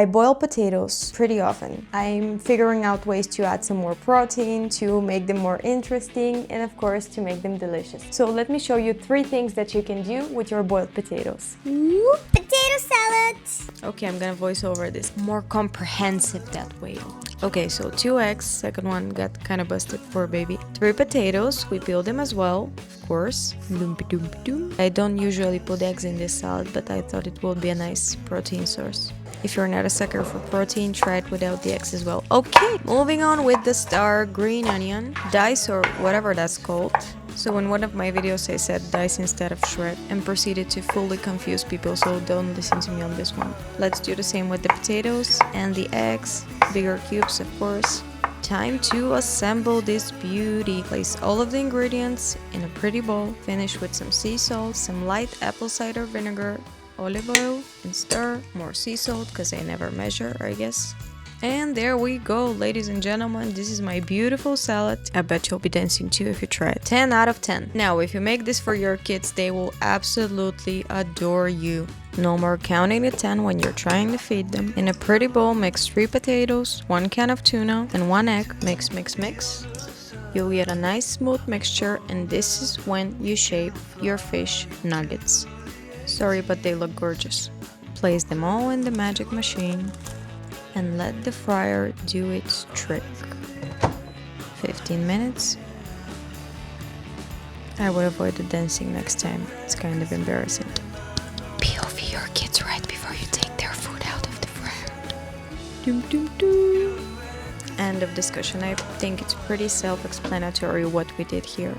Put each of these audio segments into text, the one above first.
I boil potatoes pretty often. I'm figuring out ways to add some more protein, to make them more interesting, and of course to make them delicious. So let me show you 3 things that you can do with your boiled potatoes. Ooh, potato salad! Okay, I'm gonna voice over this. More comprehensive that way. Okay, so 2 eggs, second one got kind of busted for a baby. 3 potatoes, we peel them as well, of course. I don't usually put eggs in this salad, but I thought it would be a nice protein source. If you're not a sucker for protein, try it without the eggs as well. Okay, moving on with the star green onion, dice or whatever that's called. So in one of my videos I said dice instead of shred and proceeded to fully confuse people, so don't listen to me on this one. Let's do the same with the potatoes and the eggs, bigger cubes of course. Time to assemble this beauty. Place all of the ingredients in a pretty bowl, finish with some sea salt, some light apple cider vinegar, olive oil, and stir. More sea salt because I never measure, I guess. And there we go, ladies and gentlemen, this is my beautiful salad. I bet you'll be dancing too if you try it. 10 out of 10. Now, if you make this for your kids, they will absolutely adore you. No more counting to 10 when you're trying to feed them. In a pretty bowl, mix 3 potatoes, 1 can of tuna, and 1 egg. Mix, mix, mix. You'll get a nice smooth mixture, and this is when you shape your fish nuggets. Sorry, but they look gorgeous. Place them all in the magic machine and let the fryer do its trick. 15 minutes. I would avoid the dancing next time. It's kind of embarrassing. POV your kids right before you take their food out of the fryer. Doom, doom, doom. End of discussion. I think it's pretty self-explanatory what we did here.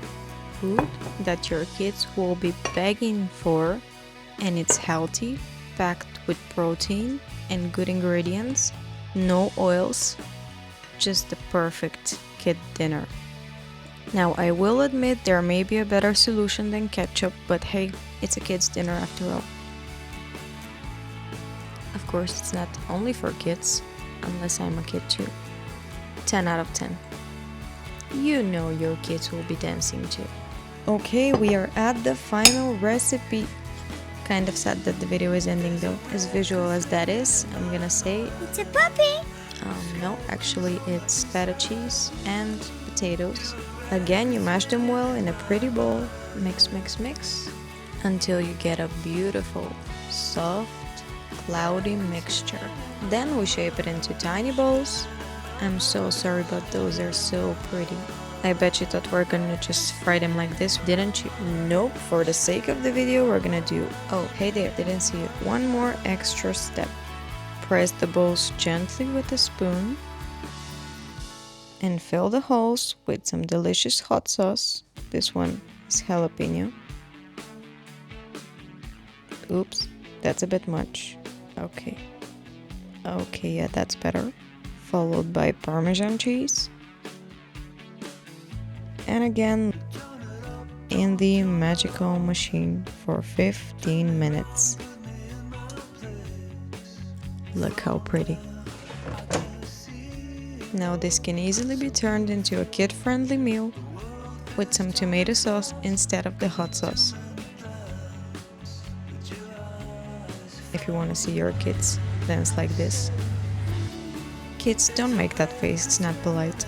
Food that your kids will be begging for, and it's healthy, packed with protein and good ingredients, no oils, just the perfect kid dinner. Now I will admit there may be a better solution than ketchup, but hey, it's a kid's dinner after all. Of course, it's not only for kids, unless I'm a kid too. 10 out of 10. You know your kids will be dancing too. Okay, we are at the final recipe. Kind of sad that the video is ending though. As visual as that is, I'm gonna say It's a puppy! no, actually it's feta cheese and potatoes. Again, you mash them well in a pretty bowl. Mix, mix, mix until you get a beautiful, soft, cloudy mixture. Then we shape it into tiny balls. I'm so sorry, but those are so pretty. I bet you thought we're gonna just fry them like this, didn't you? Nope, for the sake of the video, we're gonna do... Oh, hey there, didn't see it. One more extra step. Press the balls gently with a spoon and fill the holes with some delicious hot sauce. This one is jalapeno. Oops, that's a bit much. Okay, yeah, that's better. Followed by Parmesan cheese. And again in the magical machine for 15 minutes. Look how pretty. Now this can easily be turned into a kid-friendly meal with some tomato sauce instead of the hot sauce. If you want to see your kids dance like this. Kids, don't make that face, it's not polite.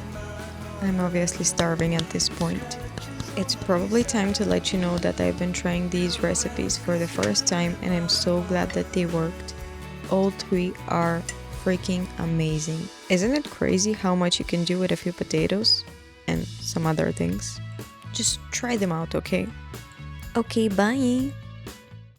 I'm obviously starving at this point. It's probably time to let you know that I've been trying these recipes for the first time and I'm so glad that they worked. All 3 are freaking amazing. Isn't it crazy how much you can do with a few potatoes and some other things? Just try them out, okay? Okay, bye!